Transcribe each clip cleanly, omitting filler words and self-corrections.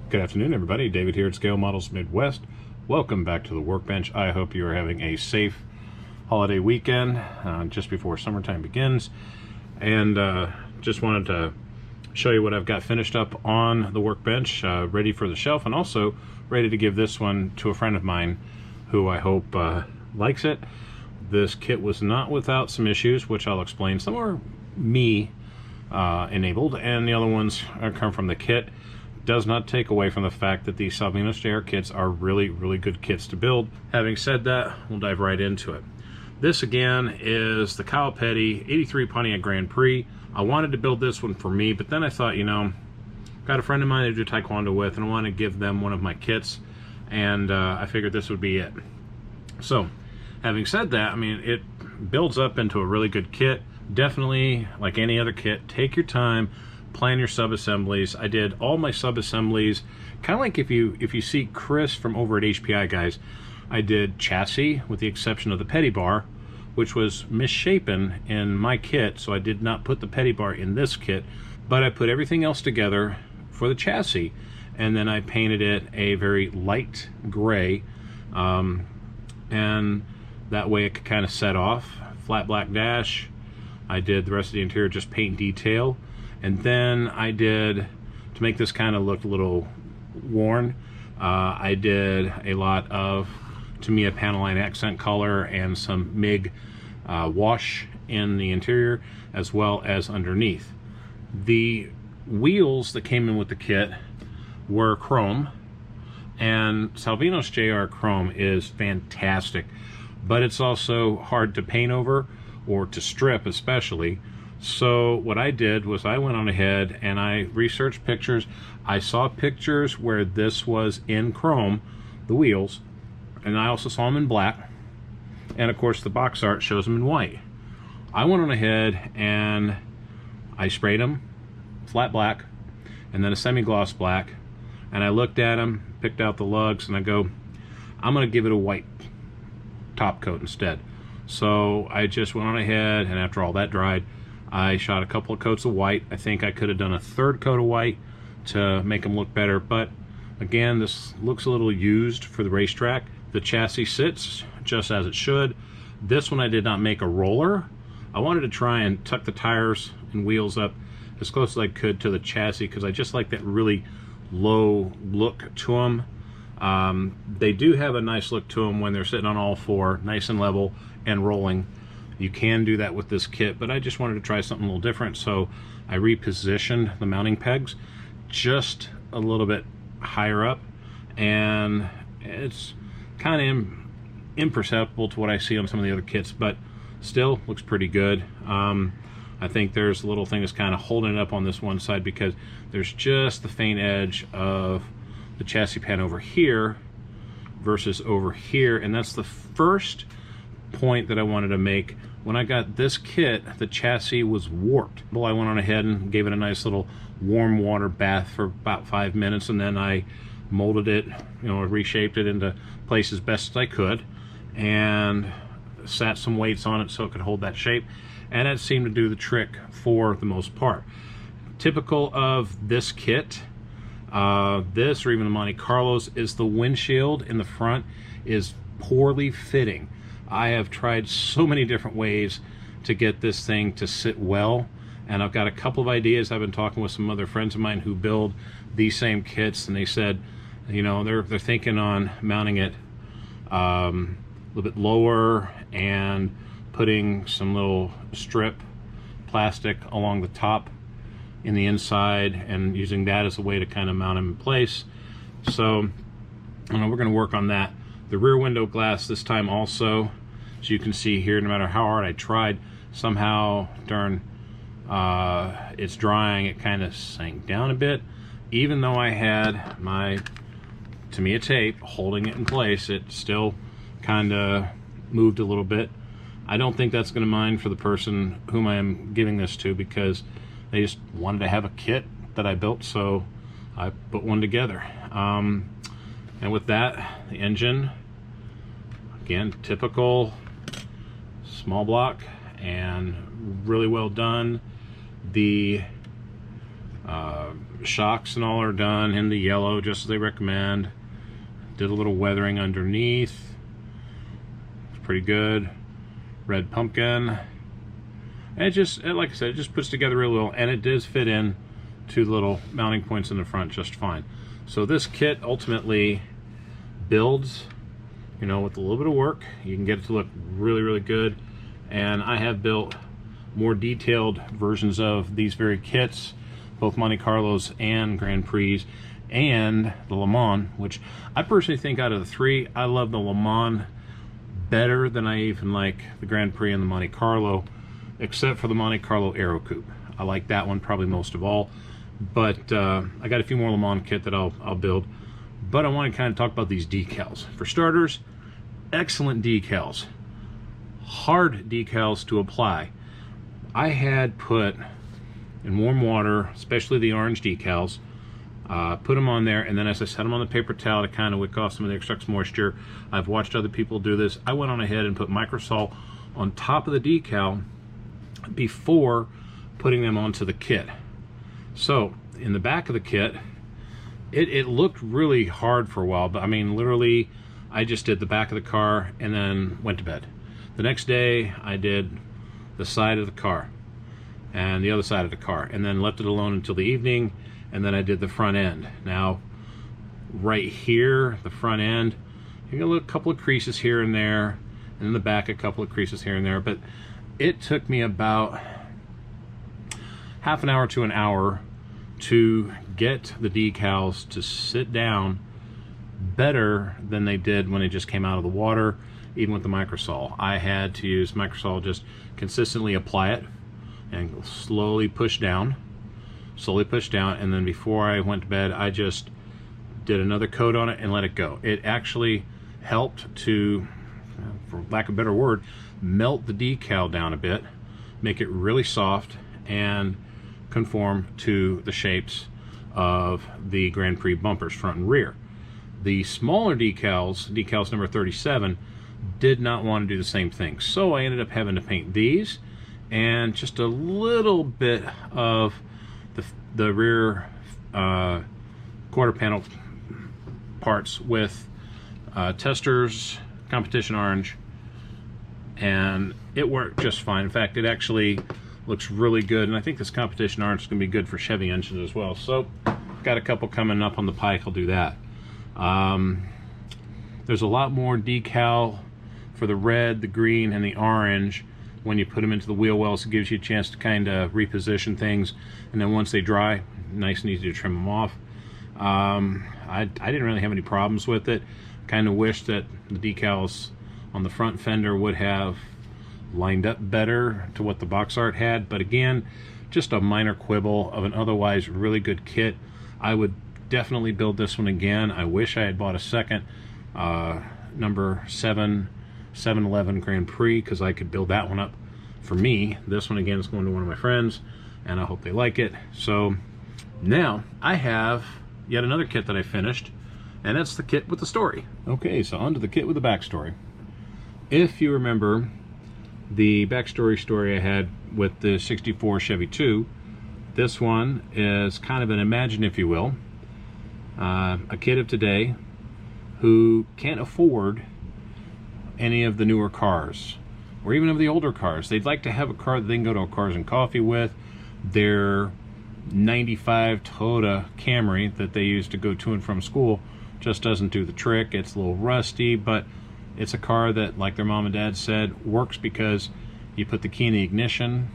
Good afternoon, everybody. David here at Scale Models Midwest. Welcome back to the workbench. I hope you are having a safe holiday weekend just before summertime begins. And just wanted to show you what I've got finished up on the workbench, ready for the shelf, and also ready to give this one to a friend of mine who I hope likes it. This kit was not without some issues, which I'll explain. Some are me enabled, and the other ones come from the kit. Does not take away from the fact that the Salvinos JR kits are really good kits to build. Having said that, we'll dive right into it. This again is the Kyle Petty 83 Pontiac Grand Prix. I wanted to build this one for me, but then I thought, you know, got a friend of mine to do taekwondo with, and I want to give them one of my kits, and I figured this would be it. So, having said that, I mean, it builds up into a really good kit. Definitely, like any other kit, take your time, plan your sub-assemblies. I did all my sub-assemblies, kind of like if you see Chris from over at HPI, guys, I did chassis with the exception of the petty bar, which was misshapen in my kit, so I did not put the petty bar in this kit, but I put everything else together for the chassis, and then I painted it a very light gray, and that way it could kind of set off. Flat black dash. I did the rest of the interior just paint detail. And then I did, to make this kind of look a little worn, I did a lot of Tamiya Panaline accent color and some MIG wash in the interior as well as underneath. The wheels that came in with the kit were chrome, and Salvinos JR chrome is fantastic, but it's also hard to paint over or to strip especially. So what I did was I went on ahead and I researched pictures. I saw pictures where this was in chrome, the wheels, and I also saw them in black, and of course the box art shows them in white. I went on ahead and I sprayed them flat black and then a semi-gloss black, and I looked at them, picked out the lugs, and I go, I'm gonna give it a white top coat instead. So I just went on ahead, and after all that dried, I shot a couple of coats of white. I think I could have done a third coat of white to make them look better, but again, this looks a little used for the racetrack. The chassis sits just as it should. This one I did not make a roller. I wanted to try and tuck the tires and wheels up as close as I could to the chassis because I just like that really low look to them. They do have a nice look to them when they're sitting on all four, nice and level and rolling. You can do that with this kit, but I just wanted to try something a little different, so I repositioned the mounting pegs just a little bit higher up, and it's kind of imperceptible to what I see on some of the other kits, but still looks pretty good. I think there's a little thing that's kind of holding it up on this one side because there's just the faint edge of the chassis pan over here versus over here, and that's the first point that I wanted to make. When I got this kit, the chassis was warped. Well, I went on ahead and gave it a nice little warm water bath for about 5 minutes, and then I molded it, you know, reshaped it into place as best as I could, and sat some weights on it so it could hold that shape, and it seemed to do the trick for the most part. Typical of this kit, this or even the Monte Carlos, is the windshield in the front is poorly fitting. I have tried so many different ways to get this thing to sit well, and I've got a couple of ideas. I've been talking with some other friends of mine who build these same kits, and they said, you know, they're thinking on mounting it a little bit lower and putting some little strip plastic along the top in the inside and using that as a way to kind of mount them in place. So we're going to work on that. The rear window glass this time also, as you can see here, no matter how hard I tried, somehow during it's drying, it kind of sank down a bit. Even though I had my Tamiya tape holding it in place, it still kind of moved a little bit. I don't think that's going to mind for the person whom I am giving this to, because they just wanted to have a kit that I built, so I put one together. And with that, the engine, again, typical small block and really well done. The Shocks and all are done in the yellow, just as they recommend. Did a little weathering underneath. It's pretty good. Red pumpkin. And it just, like I said, it just puts together real well, and it does fit in to the little mounting points in the front just fine. So this kit ultimately builds, you know, with a little bit of work, you can get it to look really, really good. And I have built more detailed versions of these very kits, both Monte Carlos and Grand Prix, and the Le Mans, which I personally think out of the three, I love the Le Mans better than I even like the Grand Prix and the Monte Carlo, except for the Monte Carlo Aero Coupe. I like that one probably most of all, but I got a few more Le Mans kit that I'll build. But I want to kind of talk about these decals. For starters, excellent decals. Hard decals to apply. I had put in warm water, especially the orange decals, put them on there, and then as I set them on the paper towel to kind of wick off some of the excess moisture, I've watched other people do this. I went on ahead and put microsol on top of the decal before putting them onto the kit. So in the back of the kit, it looked really hard for a while, but I mean literally I just did the back of the car and then went to bed. The next day I did the side of the car and the other side of the car, and then left it alone until the evening, and then I did the front end. Now right here, the front end, you got a couple of creases here and there, and in the back a couple of creases here and there, but it took me about half an hour to an hour to get the decals to sit down better than they did when they just came out of the water, even with the microsol. I had to use microsol, just consistently apply it and slowly push down, and then before I went to bed I just did another coat on it and let it go. It actually helped to, for lack of a better word, melt the decal down a bit, make it really soft, and conform to the shapes of the Grand Prix bumpers, front and rear. The smaller decals number 37, did not want to do the same thing, so I ended up having to paint these and just a little bit of the rear quarter panel parts with Testors Competition Orange, and it worked just fine. In fact, it actually looks really good, and I think this Competition Orange is going to be good for Chevy engines as well. So got a couple coming up on the pike, I'll do that. There's a lot more decal for the red, the green, and the orange. When you put them into the wheel wells, it gives you a chance to kind of reposition things, and then once they dry, nice and easy to trim them off. I didn't really have any problems with it. Kind of wish that the decals on the front fender would have lined up better to what the box art had, but again, just a minor quibble of an otherwise really good kit. I would definitely build this one again. I wish I had bought a second number 711 Grand Prix, because I could build that one up for me. This one again is going to one of my friends, and I hope they like it. So now I have yet another kit that I finished, and that's the kit with the story. Okay, so onto the kit with the backstory. If you remember the backstory story I had with the 64 Chevy 2, this one is kind of an imagine, if you will, a kid of today who can't afford any of the newer cars, or even of the older cars. They'd like to have a car that they can go to a Cars and Coffee with. Their 95 Toyota Camry that they use to go to and from school just doesn't do the trick. It's a little rusty, but it's a car that, like their mom and dad said, works because you put the key in the ignition,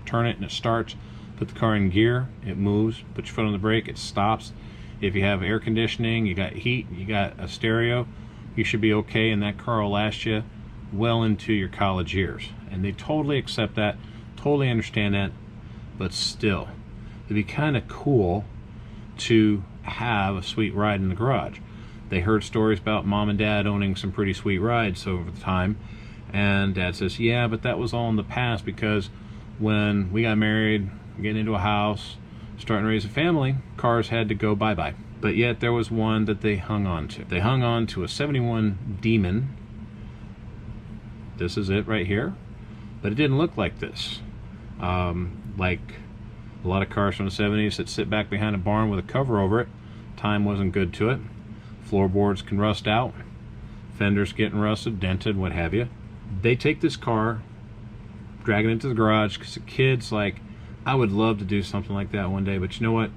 turn it, and it starts. Put the car in gear, it moves. Put your foot on the brake, it stops. If you have air conditioning, you got heat, you got a stereo, you should be okay, and that car will last you well into your college years. And they totally accept that, totally understand that, but still, it'd be kind of cool to have a sweet ride in the garage. They heard stories about mom and dad owning some pretty sweet rides over the time, and dad says, yeah, but that was all in the past, because when we got married, getting into a house, starting to raise a family, cars had to go bye-bye. But yet there was one that they hung on to. They hung on to a 71 Demon. This is it right here. But it didn't look like this. Like A lot of cars from the 70s that sit back behind a barn with a cover over it. Time wasn't good to it. Floorboards can rust out. Fenders getting rusted, dented, what have you. They take this car, drag it into the garage, because the kid's like, I would love to do something like that one day, but you know what?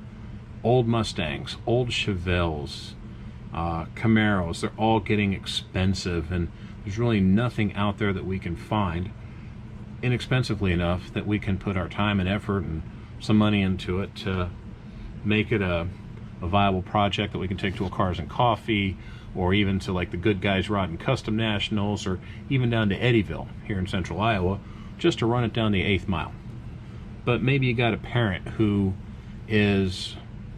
Old Mustangs, old Chevelles, Camaros, they're all getting expensive, and there's really nothing out there that we can find inexpensively enough that we can put our time and effort and some money into it to make it a viable project that we can take to a Cars and Coffee, or even to like the Good Guys Rotten Custom Nationals, or even down to Eddyville here in central Iowa, just to run it down the 8th mile. But maybe you got a parent who is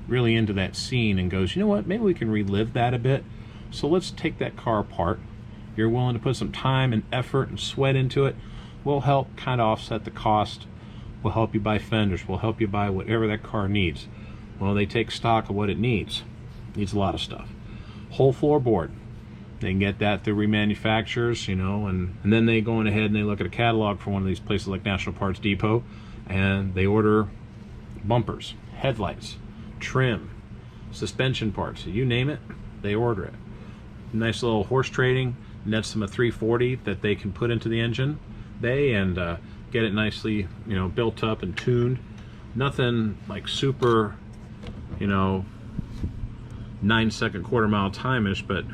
really into that scene and goes, you know what, maybe we can relive that a bit, so let's take that car apart. You're willing to put some time and effort and sweat into it. We'll help kind of offset the cost. We'll help you buy fenders. We'll help you buy whatever that car needs. Well, they take stock of what it needs. Needs a lot of stuff. Whole floorboard. They can get that through remanufacturers, you know, and then they go on ahead and they look at a catalog for one of these places like National Parts Depot, and they order bumpers, headlights, trim, suspension parts, you name it, they order it. Nice little horse trading, nets them a 340 that they can put into the engine bay and get it nicely, you know, built up and tuned. Nothing like super, you know, 9-second quarter-mile time-ish, but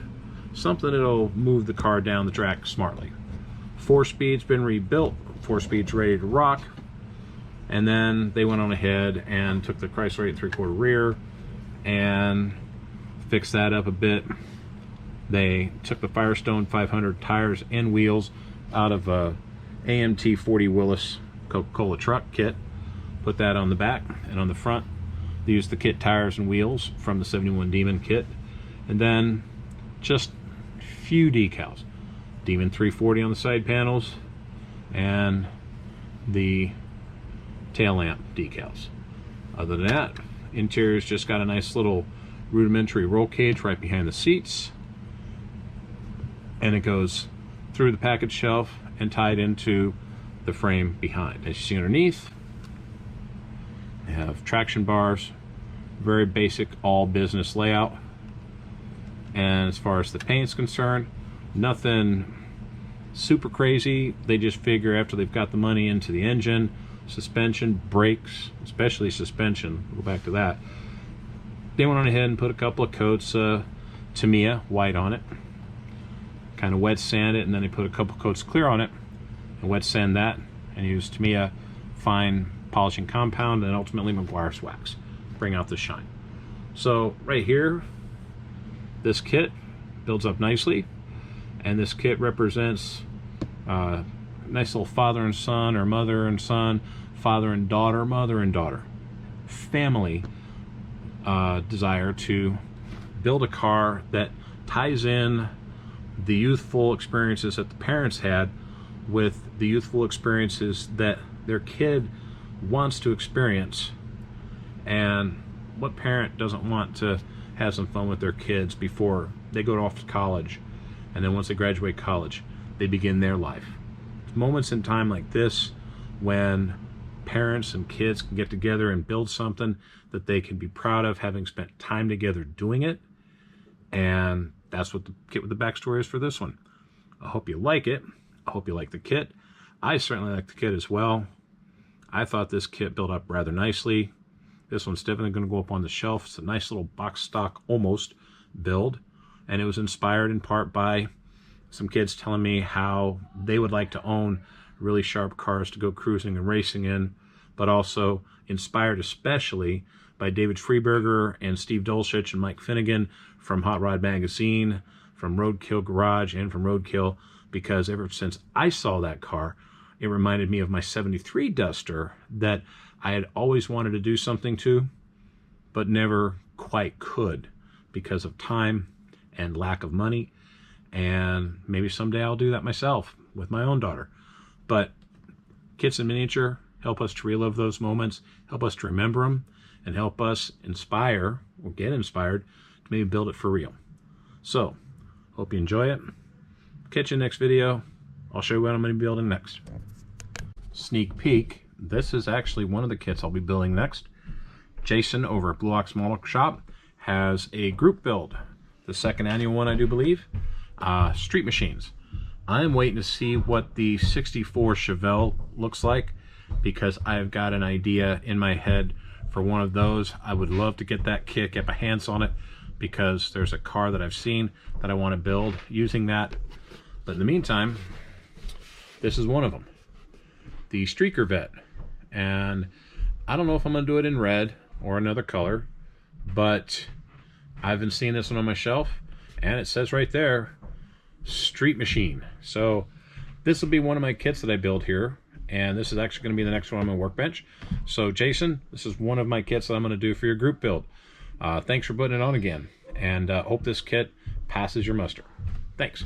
something that'll move the car down the track smartly. 4-speed's been rebuilt, 4-speed's ready to rock, and then they went on ahead and took the Chrysler 8 3/4 rear and fixed that up a bit. They took the Firestone 500 tires and wheels out of a AMT 40 Willis Coca-Cola truck kit, put that on the back, and on the front they used the kit tires and wheels from the 71 Demon kit, and then just few decals. Demon 340 on the side panels and the tail lamp decals. Other than that, interior's just got a nice little rudimentary roll cage right behind the seats, and it goes through the package shelf and tied into the frame behind. As you see underneath, they have traction bars, very basic all business layout. And as far as the paint's concerned, nothing super crazy. They just figure after they've got the money into the engine, suspension, brakes, especially suspension, we'll go back to that, they went on ahead and put a couple of coats Tamiya White on it, kind of wet sand it, and then they put a couple coats clear on it and wet sand that, and use Tamiya fine polishing compound, and ultimately Meguiars wax, bring out the shine. So right here, this kit builds up nicely, and this kit represents nice little father and son, or mother and son, father and daughter, mother and daughter, family desire to build a car that ties in the youthful experiences that the parents had with the youthful experiences that their kid wants to experience. And what parent doesn't want to have some fun with their kids before they go off to college, and then once they graduate college, they begin their life? It's moments in time like this when parents and kids can get together and build something that they can be proud of, having spent time together doing it. And that's what the kit with the backstory is for this one. I hope you like it. I hope you like the kit. I certainly like the kit as well. I thought this kit built up rather nicely. This one's definitely going to go up on the shelf. It's a nice little box stock almost build, and it was inspired in part by some kids telling me how they would like to own really sharp cars to go cruising and racing in, but also inspired especially by David Freeberger and Steve Dulcich and Mike Finnegan from Hot Rod Magazine, from Roadkill Garage, and from Roadkill, because ever since I saw that car, it reminded me of my 73 Duster that I had always wanted to do something to, but never quite could because of time and lack of money. And maybe someday I'll do that myself with my own daughter. But kits in miniature help us to relive those moments, help us to remember them, and help us inspire or get inspired to maybe build it for real. So, hope you enjoy it. Catch you in the next video. I'll show you what I'm going to be building next. Sneak peek this is actually one of the kits I'll be building next. Jason over at Blue Ox Model Shop has a group build, the second annual one I do believe, street machines. I'm waiting to see what the 64 Chevelle looks like, because I've got an idea in my head for one of those. I would love to get that kit, get my hands on it, because there's a car that I've seen that I want to build using that. But in the meantime, this is one of them, the Streaker Vet. And I don't know if I'm going to do it in red or another color, but I've been seeing this one on my shelf, and it says right there, Street Machine. So this will be one of my kits that I build here, and this is actually going to be the next one on my workbench. So Jason, this is one of my kits that I'm going to do for your group build. Thanks for putting it on again, and hope this kit passes your muster. Thanks.